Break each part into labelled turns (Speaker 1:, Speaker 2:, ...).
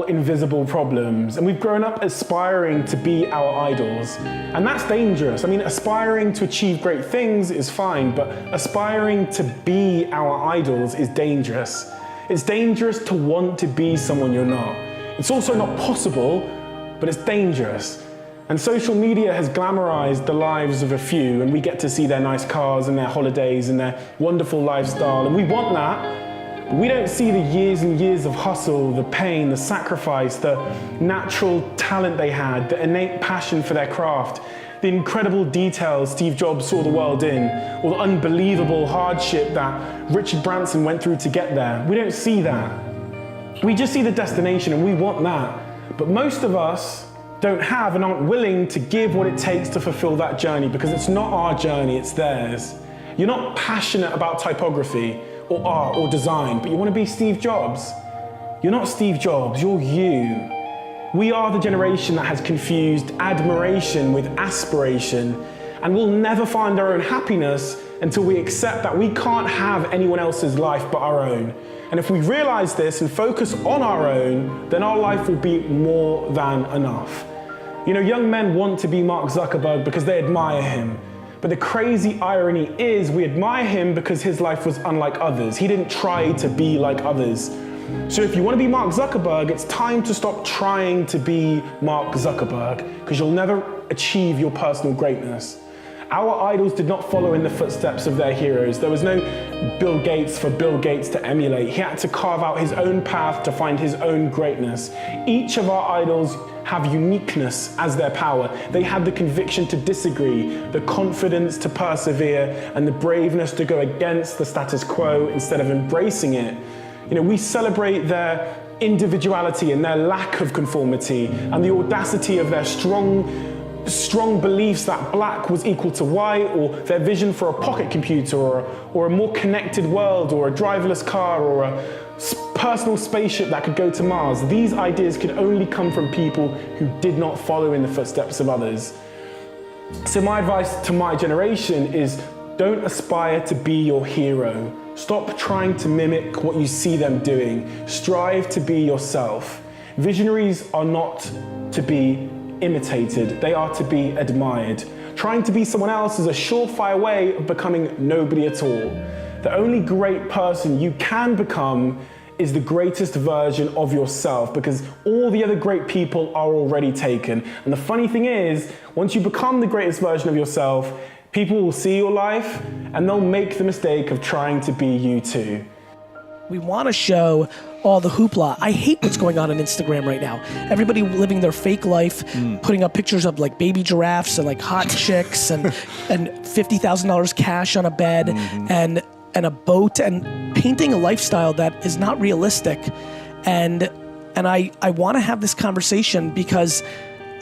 Speaker 1: invisible problems, and we've grown up aspiring to be our idols, and that's dangerous. I mean, aspiring to achieve great things is fine, but aspiring to be our idols is dangerous. It's dangerous to want to be someone you're not. It's also not possible, but it's dangerous. And social media has glamorized the lives of a few, and we get to see their nice cars and their holidays and their wonderful lifestyle, and we want that. We don't see the years and years of hustle, the pain, the sacrifice, the natural talent they had, the innate passion for their craft, the incredible details Steve Jobs saw the world in, or the unbelievable hardship that Richard Branson went through to get there. We don't see that. We just see the destination, and we want that. But most of us don't have and aren't willing to give what it takes to fulfill that journey, because it's not our journey, it's theirs. You're not passionate about typography or art or design, but you want to be Steve Jobs. You're not Steve Jobs, you're you. We are the generation that has confused admiration with aspiration, and we'll never find our own happiness until we accept that we can't have anyone else's life but our own. And if we realize this and focus on our own, then our life will be more than enough. You know, young men want to be Mark Zuckerberg because they admire him. But the crazy irony is we admire him because his life was unlike others. He didn't try to be like others. So if you want to be Mark Zuckerberg, it's time to stop trying to be Mark Zuckerberg, because you'll never achieve your personal greatness. Our idols did not follow in the footsteps of their heroes. There was no Bill Gates for Bill Gates to emulate. He had to carve out his own path to find his own greatness. Each of our idols have uniqueness as their power. They had the conviction to disagree, the confidence to persevere, and the braveness to go against the status quo instead of embracing it. You know, we celebrate their individuality and their lack of conformity, and the audacity of their strong beliefs that black was equal to white, or their vision for a pocket computer, or a more connected world, or a driverless car, or a personal spaceship that could go to Mars. These ideas could only come from people who did not follow in the footsteps of others. So my advice to my generation is, don't aspire to be your hero. Stop trying to mimic what you see them doing. Strive to be yourself. Visionaries are not to be imitated, they are to be admired. Trying to be someone else is a surefire way of becoming nobody at all. The only great person you can become is the greatest version of yourself, because all the other great people are already taken. And the funny thing is, once you become the greatest version of yourself, people will see your life and they'll make the mistake of trying to be you too.
Speaker 2: We want to show all the hoopla. I hate what's going on Instagram right now. Everybody living their fake life, putting up pictures of like baby giraffes and like hot chicks and $50,000 cash on a bed and a boat, and painting a lifestyle that is not realistic. And I want to have this conversation because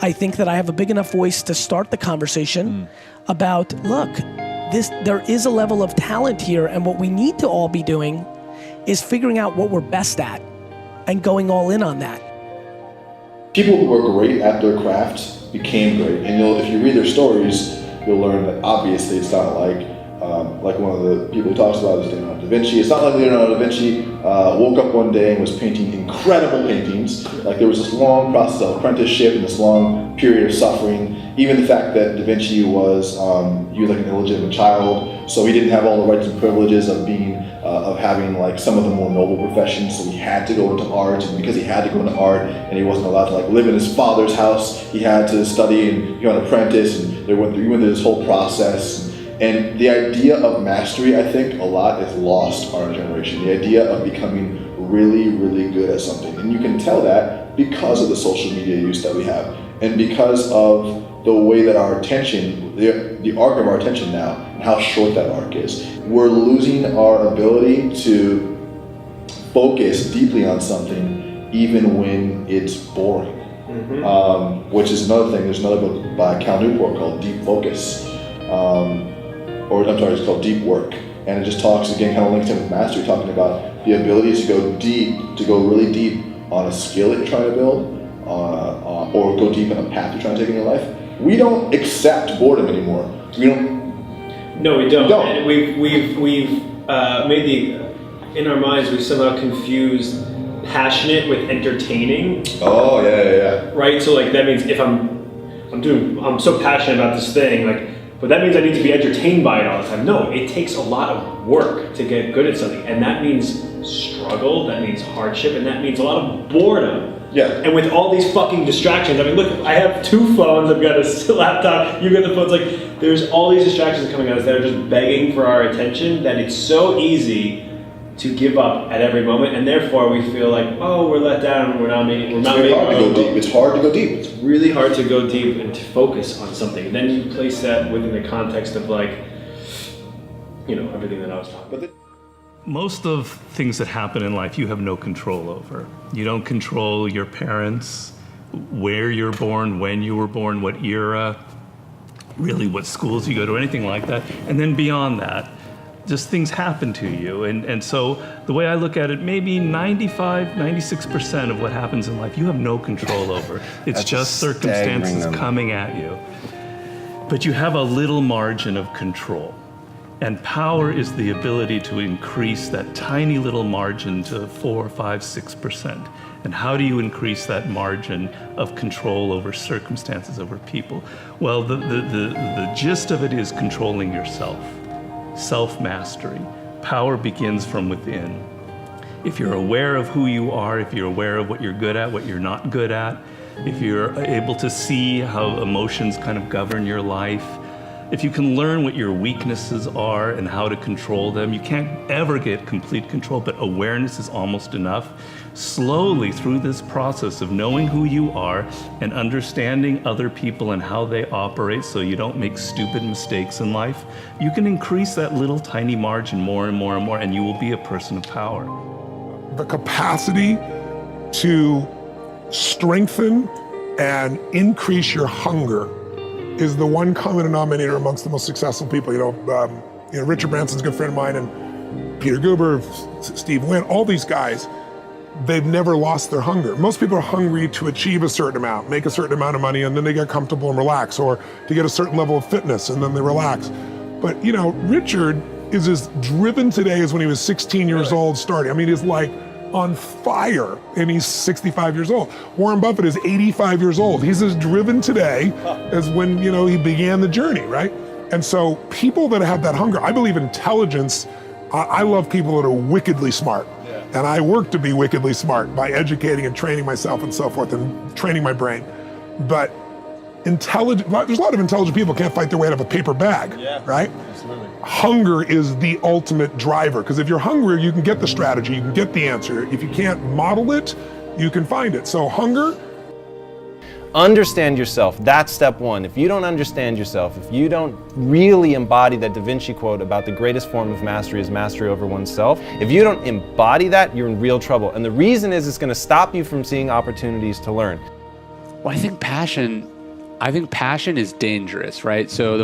Speaker 2: I think that I have a big enough voice to start the conversation about, look, there is a level of talent here, and what we need to all be doing is figuring out what we're best at and going all in on that.
Speaker 3: People who were great at their craft became great, and if you read their stories, you'll learn that obviously it's not like one of the people who talks about is Leonardo da Vinci. It's not like Leonardo da Vinci woke up one day and was painting incredible paintings. Like, there was this long process of apprenticeship and this long period of suffering. Even the fact that da Vinci was like an illegitimate child, so he didn't have all the rights and privileges of having like some of the more noble professions, so he had to go into art, and because he had to go into art and he wasn't allowed to like live in his father's house, he had to study and become an apprentice, and he went through this whole process. And the idea of mastery, I think, a lot is lost on our generation. The idea of becoming really, really good at something. And you can tell that because of the social media use that we have, and because of the way that our attention, the arc of our attention now, and how short that arc is. We're losing our ability to focus deeply on something even when it's boring. Which is another thing. There's another book by Cal Newport called Deep Focus. It's called Deep Work. And it just talks, again, kind of links in with mastery, talking about the ability to go deep, to go really deep on a skill that you're trying to build, or go deep in a path you're trying to take in your life. We don't accept boredom anymore.
Speaker 4: No, we don't. And we've made in our minds, we've somehow confused passionate with entertaining.
Speaker 3: Oh yeah.
Speaker 4: Right? So like that means if I'm so passionate about this thing, like, but that means I need to be entertained by it all the time. No, it takes a lot of work to get good at something, and that means struggle, that means hardship, and that means a lot of boredom.
Speaker 3: Yeah.
Speaker 4: And with all these fucking distractions, I mean, look, I have 2 phones, I've got a laptop, you've got the phones, like, there's all these distractions coming at us that are just begging for our attention, that it's so easy to give up at every moment, and therefore we feel like, oh, we're let down, we're not making
Speaker 3: It's hard to go deep. It's hard to go deep.
Speaker 4: It's really hard to go deep and to focus on something. And then you place that within the context of like, everything that I was talking about.
Speaker 5: Most of things that happen in life you have no control over. You don't control your parents, where you're born, when you were born, what era, really what schools you go to, anything like that. And then beyond that, just things happen to you. And so the way I look at it, maybe 95, 96% of what happens in life you have no control over. It's just circumstances coming at you. But you have a little margin of control. And power is the ability to increase that tiny little margin to 4, 5, 6%. And how do you increase that margin of control over circumstances, over people? Well, the gist of it is controlling yourself. Self-mastery. Power begins from within. If you're aware of who you are, if you're aware of what you're good at, what you're not good at, if you're able to see how emotions kind of govern your life, if you can learn what your weaknesses are and how to control them, you can't ever get complete control, but awareness is almost enough. Slowly through this process of knowing who you are and understanding other people and how they operate so you don't make stupid mistakes in life, you can increase that little tiny margin more and more and more, and you will be a person of power.
Speaker 6: The capacity to strengthen and increase your hunger is the one common denominator amongst the most successful people. Richard Branson's a good friend of mine, and Peter Guber, Steve Wynn, all these guys, they've never lost their hunger. Most people are hungry to achieve a certain amount, make a certain amount of money, and then they get comfortable and relax, or to get a certain level of fitness, and then they relax. But Richard is as driven today as when he was 16 years old starting. I mean, he's like on fire, and he's 65 years old. Warren Buffett is 85 years old. He's as driven today as when, he began the journey, right? And so people that have that hunger, I believe intelligence, I love people that are wickedly smart. Yeah. And I work to be wickedly smart by educating and training myself and so forth and training my brain. But there's a lot of intelligent people who can't fight their way out of a paper bag, right? Absolutely. Hunger is the ultimate driver, because if you're hungry, you can get the strategy, you can get the answer. If you can't model it, you can find it. So hunger.
Speaker 7: Understand yourself. That's step one. If you don't understand yourself, if you don't really embody that Da Vinci quote about the greatest form of mastery is mastery over oneself, if you don't embody that, you're in real trouble. And the reason is it's going to stop you from seeing opportunities to learn.
Speaker 8: Well, I think passion is dangerous, right? So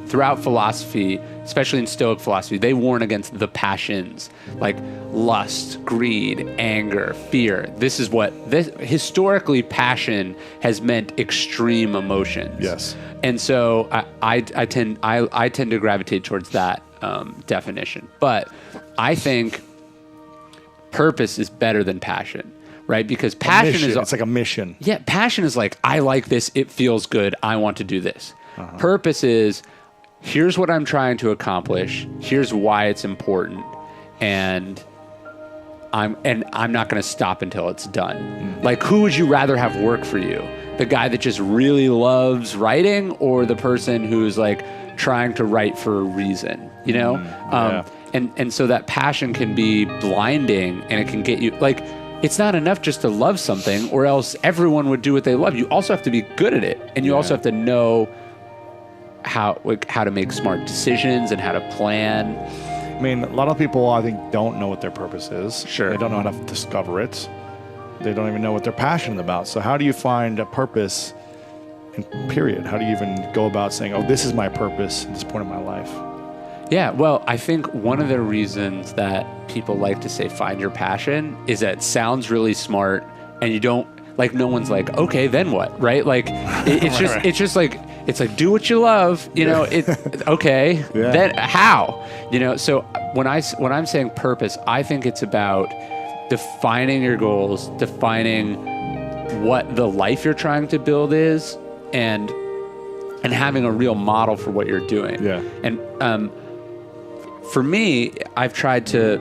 Speaker 8: throughout philosophy, especially in Stoic philosophy, they warn against the passions, like lust, greed, anger, fear. Historically, passion has meant extreme emotions.
Speaker 9: Yes.
Speaker 8: And so I tend to gravitate towards that definition. But I think purpose is better than passion. Right? Because passion is...
Speaker 9: It's like a mission.
Speaker 8: Yeah, passion is like, I like this, it feels good, I want to do this. Uh-huh. Purpose is, here's what I'm trying to accomplish, here's why it's important, and I'm not going to stop until it's done. Mm-hmm. Like, who would you rather have work for you? The guy that just really loves writing, or the person who's like trying to write for a reason, Yeah. And so that passion can be blinding, and it can get you, like... It's not enough just to love something, or else everyone would do what they love. You also have to be good at it, and you also have to know how to make smart decisions and how to plan.
Speaker 9: I mean, a lot of people, I think, don't know what their purpose is.
Speaker 8: Sure.
Speaker 9: They don't know how to discover it. They don't even know what they're passionate about. So how do you find a purpose, period? How do you even go about saying, oh, this is my purpose at this point in my life?
Speaker 8: Yeah, well, I think one of the reasons that people like to say find your passion is that it sounds really smart, and you don't, like, no one's like, okay, then what, right? Like, it's just like, it's like, do what you love, okay, then how? So when I'm saying purpose, I think it's about defining your goals, defining what the life you're trying to build is, and having a real model for what you're doing.
Speaker 9: Yeah.
Speaker 8: And for me, I've tried to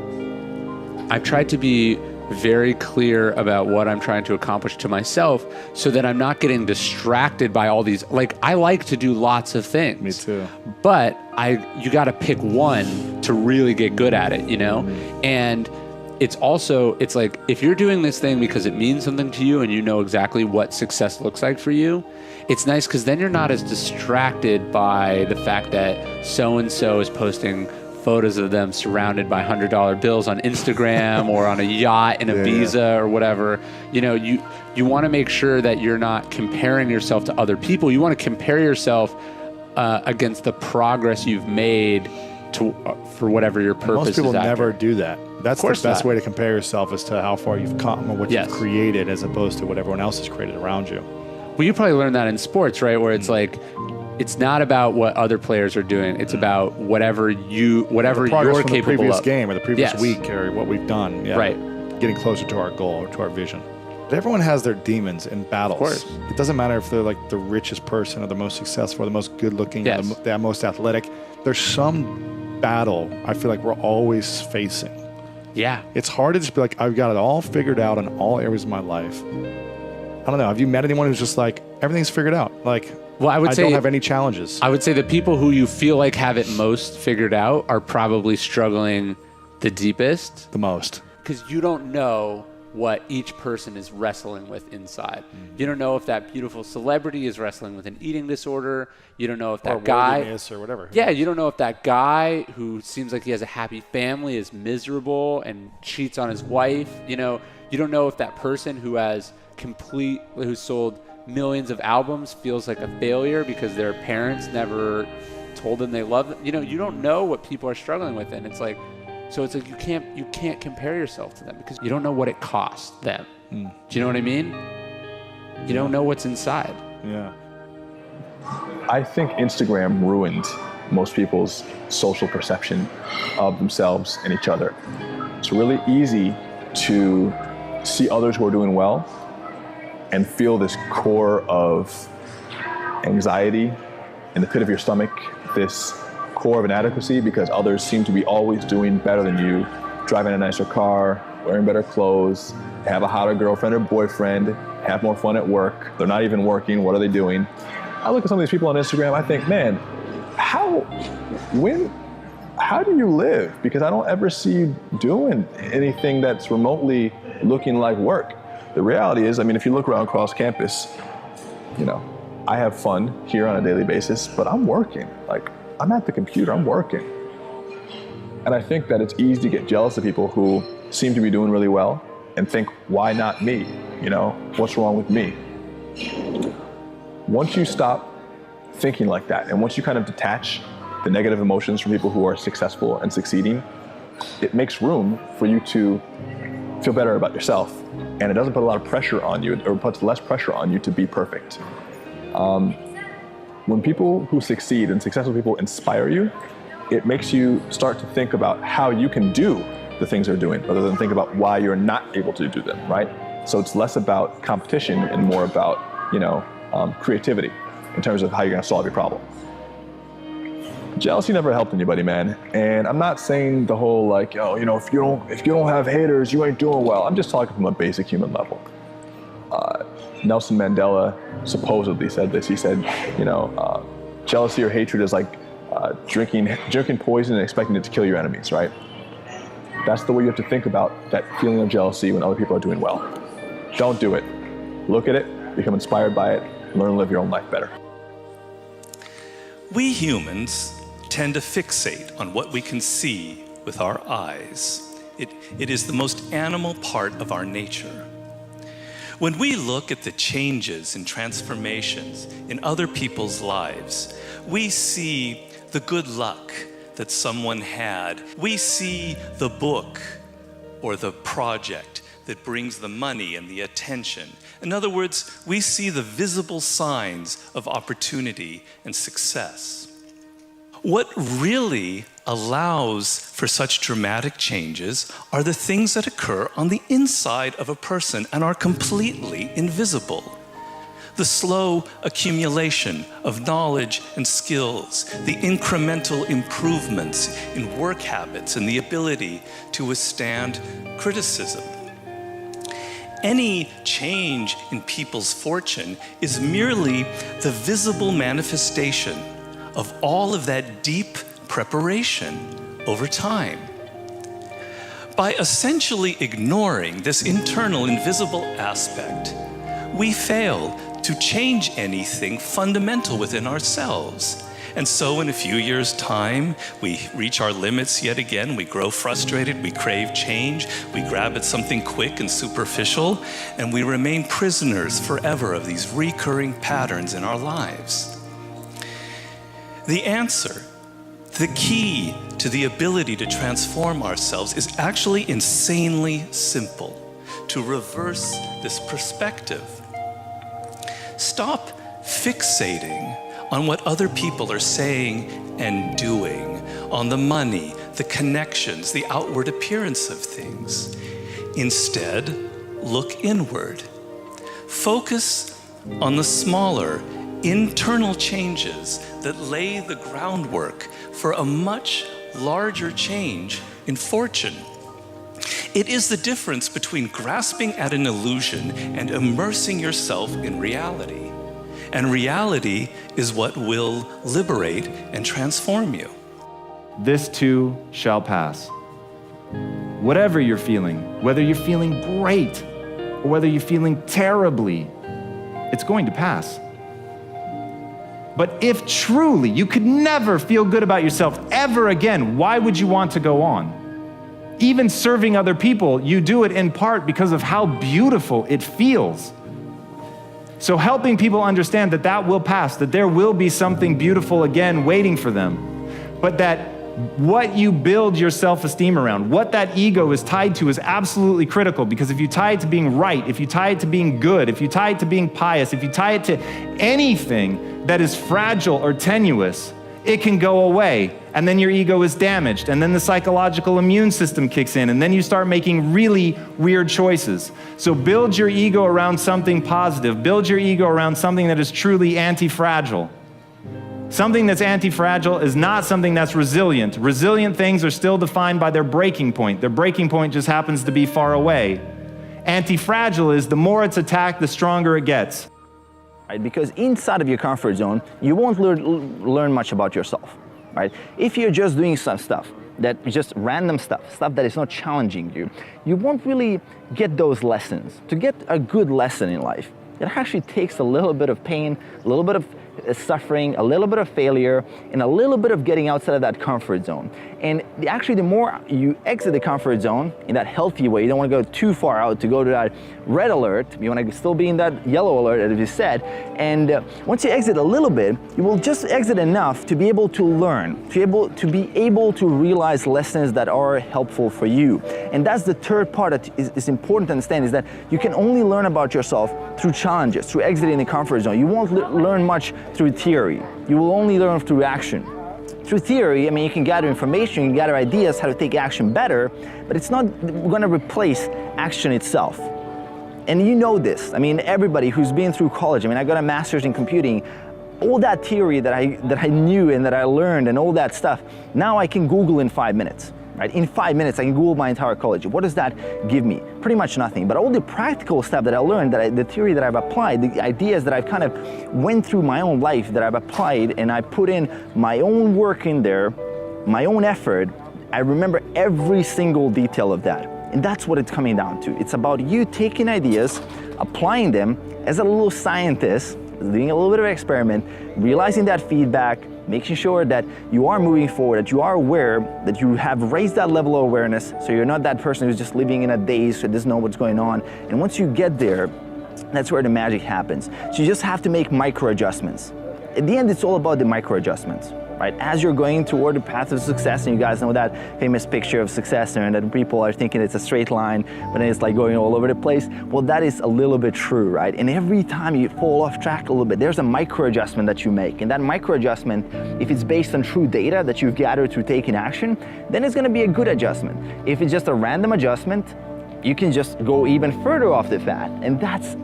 Speaker 8: be very clear about what I'm trying to accomplish to myself, so that I'm not getting distracted by all these. Like, I like to do lots of things.
Speaker 9: Me too.
Speaker 8: But you got to pick one to really get good at it, you know? And it's like, if you're doing this thing because it means something to you and you know exactly what success looks like for you, it's nice because then you're not as distracted by the fact that so-and-so is posting photos of them surrounded by $100 bills on Instagram or on a yacht in Ibiza or whatever. You know, you want to make sure that you're not comparing yourself to other people. You want to compare yourself against the progress you've made for whatever your purpose is.
Speaker 9: Most people
Speaker 8: after.
Speaker 9: never do that. That's the best
Speaker 8: not.
Speaker 9: way to compare yourself, as to how far you've come or what
Speaker 8: Yes.
Speaker 9: you've created, as opposed to what everyone else has created around you.
Speaker 8: Well, you probably learned that in sports, right? Where it's like, it's not about what other players are doing. It's about whatever
Speaker 9: The
Speaker 8: you're
Speaker 9: progress from the
Speaker 8: capable
Speaker 9: previous
Speaker 8: of.
Speaker 9: game or the previous
Speaker 8: Yes.
Speaker 9: week or what we've done. Yeah.
Speaker 8: Right.
Speaker 9: Getting closer to our goal or to our vision. But everyone has their demons and battles.
Speaker 8: Of course.
Speaker 9: It doesn't matter if they're like the richest person or the most successful or the most good looking or
Speaker 8: Yes.
Speaker 9: the most athletic. There's some battle I feel like we're always facing.
Speaker 8: Yeah.
Speaker 9: It's hard to just be like, I've got it all figured out in all areas of my life. I don't know. Have you met anyone who's just like, everything's figured out? Like,
Speaker 8: Well, I would say
Speaker 9: don't have any challenges.
Speaker 8: I would say the people who you feel like have it most figured out are probably struggling the deepest,
Speaker 9: the most.
Speaker 8: because you don't know what each person is wrestling with inside. You don't know if that beautiful celebrity is wrestling with an eating disorder. You don't know if that guy
Speaker 9: worthiness or whatever.
Speaker 8: Yeah, you don't know if that guy who seems like he has a happy family is miserable and cheats on his wife. You know, you don't know if that person who sold millions of albums feels like a failure because their parents never told them they love them. You know, you don't know what people are struggling with, and it's like, so it's like you can't compare yourself to them because you don't know what it costs them. Do you know what I mean? You don't know what's inside.
Speaker 9: Yeah.
Speaker 3: I think Instagram ruined most people's social perception of themselves and each other. It's really easy to see others who are doing well and feel this core of anxiety in the pit of your stomach, this core of inadequacy because others seem to be always doing better than you, driving a nicer car, wearing better clothes, have a hotter girlfriend or boyfriend, have more fun at work. They're not even working. What are they doing? I look at some of these people on Instagram, I think, man, how do you live? Because I don't ever see you doing anything that's remotely looking like work. The reality is, I mean, if you look around across campus, you know, I have fun here on a daily basis, but I'm working. Like, I'm at the computer, I'm working. And I think that it's easy to get jealous of people who seem to be doing really well and think, why not me? You know, what's wrong with me? Once you stop thinking like that, and once you kind of detach the negative emotions from people who are successful and succeeding, it makes room for you to feel better about yourself. And it doesn't put a lot of pressure on you, or puts less pressure on you to be perfect. When people who succeed and successful people inspire you, it makes you start to think about how you can do the things they're doing, rather than think about why you're not able to do them, right? So it's less about competition and more about, you know, creativity in terms of how you're gonna solve your problem. Jealousy never helped anybody, man. And I'm not saying the whole like, oh, you know, if you don't have haters, you ain't doing well. I'm just talking from a basic human level. Nelson Mandela supposedly said this. He said, you know, jealousy or hatred is like drinking poison and expecting it to kill your enemies, right? That's the way you have to think about that feeling of jealousy when other people are doing well. Don't do it. Look at it, become inspired by it, and learn to live your own life better.
Speaker 5: We humans tend to fixate on what we can see with our eyes. It is the most animal part of our nature. When we look at the changes and transformations in other people's lives, we see the good luck that someone had. We see the book or the project that brings the money and the attention. In other words, we see the visible signs of opportunity and success. What really allows for such dramatic changes are the things that occur on the inside of a person and are completely invisible. The slow accumulation of knowledge and skills, the incremental improvements in work habits and the ability to withstand criticism. Any change in people's fortune is merely the visible manifestation of all of that deep preparation over time. By essentially ignoring this internal invisible aspect, we fail to change anything fundamental within ourselves. And so in a few years' time, we reach our limits yet again, we grow frustrated, we crave change, we grab at something quick and superficial, and we remain prisoners forever of these recurring patterns in our lives. The answer, the key to the ability to transform ourselves is actually insanely simple, to reverse this perspective. Stop fixating on what other people are saying and doing, on the money, the connections, the outward appearance of things. Instead, look inward. Focus on the smaller, internal changes that lay the groundwork for a much larger change in fortune. It is the difference between grasping at an illusion and immersing yourself in reality. And reality is what will liberate and transform you.
Speaker 10: This too shall pass. Whatever you're feeling, whether you're feeling great or whether you're feeling terribly, it's going to pass. But if truly you could never feel good about yourself ever again, why would you want to go on? Even serving other people, you do it in part because of how beautiful it feels. So helping people understand that that will pass, that there will be something beautiful again waiting for them, but that what you build your self-esteem around, what that ego is tied to is absolutely critical, because if you tie it to being right, if you tie it to being good, if you tie it to being pious, if you tie it to anything that is fragile or tenuous, it can go away, and then your ego is damaged, and then the psychological immune system kicks in, and then you start making really weird choices. So build your ego around something positive. Build your ego around something that is truly anti-fragile. Something that's anti-fragile is not something that's resilient. Resilient things are still defined by their breaking point. Their breaking point just happens to be far away. Anti-fragile is the more it's attacked, the stronger it gets.
Speaker 11: Right? Because inside of your comfort zone, you won't learn much about yourself. Right? If you're just doing some stuff, that is just random stuff that is not challenging you, you won't really get those lessons. To get a good lesson in life, it actually takes a little bit of pain, a little bit of suffering, a little bit of failure, and a little bit of getting outside of that comfort zone. And actually, the more you exit the comfort zone in that healthy way, you don't want to go too far out to go to that red alert. You want to still be in that yellow alert, as you said. And once you exit a little bit, you will just exit enough to be able to learn, to be able to realize lessons that are helpful for you. And that's the third part that is important to understand, is that you can only learn about yourself through challenges, through exiting the comfort zone. You won't learn much through theory. You will only learn through action. Through theory, I mean, you can gather information, you can gather ideas how to take action better, but it's not going to replace action itself. And you know this. I mean, everybody who's been through college, I mean, I got a master's in computing, all that theory that I knew and that I learned and all that stuff, now I can Google in 5 minutes. Right? In 5 minutes, I can Google my entire college. What does that give me? Pretty much nothing. But all the practical stuff that I learned, the theory that I've applied, the ideas that I've kind of went through my own life that I've applied, and I put in my own work in there, my own effort, I remember every single detail of that. And that's what it's coming down to. It's about you taking ideas, applying them as a little scientist, doing a little bit of experiment, realizing that feedback, making sure that you are moving forward, that you are aware, that you have raised that level of awareness, so you're not that person who's just living in a daze, who doesn't know what's going on. And once you get there, that's where the magic happens. So you just have to make micro adjustments. At the end, it's all about the micro adjustments. right? As you're going toward the path of success, and you guys know that famous picture of success and that people are thinking it's a straight line, but then it's like going all over the place. Well, that is a little bit true, right? And every time you fall off track a little bit, there's a micro adjustment that you make. And that micro adjustment, if it's based on true data that you've gathered through taking action, then it's gonna be a good adjustment. If it's just a random adjustment, you can just go even further off the path. And that's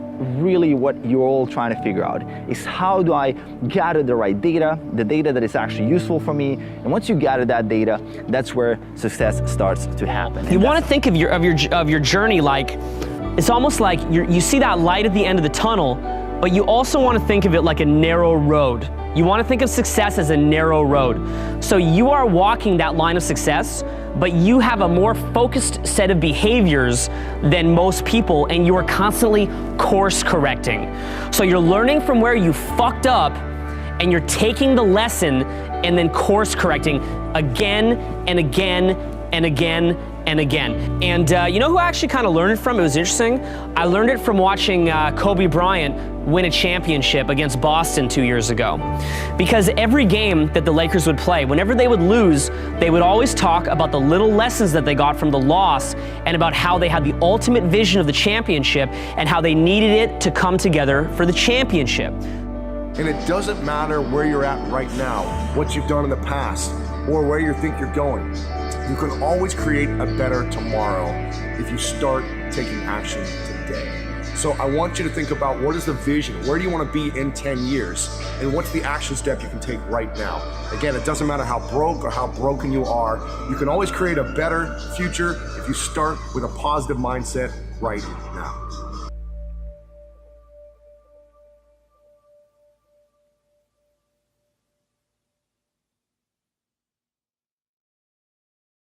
Speaker 11: really what you're all trying to figure out, is how do I gather the right data, the data that is actually useful for me. And once you gather that data, that's where success starts to happen.
Speaker 12: You want to think of your journey like, it's almost like you see that light at the end of the tunnel, but you also want to think of it like a narrow road. You want to think of success as a narrow road. So you are walking that line of success, but you have a more focused set of behaviors than most people, and you are constantly course correcting. So you're learning from where you fucked up, and you're taking the lesson and then course correcting again and again and again and again. And you know who I actually kind of learned it from? It was interesting. I learned it from watching Kobe Bryant win a championship against Boston 2 years ago. Because every game that the Lakers would play, whenever they would lose, they would always talk about the little lessons that they got from the loss and about how they had the ultimate vision of the championship and how they needed it to come together for the championship.
Speaker 13: And it doesn't matter where you're at right now, what you've done in the past, or where you think you're going. You can always create a better tomorrow if you start taking action today. So I want you to think about, what is the vision? Where do you want to be in 10 years? And what's the action step you can take right now? Again, it doesn't matter how broke or how broken you are. You can always create a better future if you start with a positive mindset right now.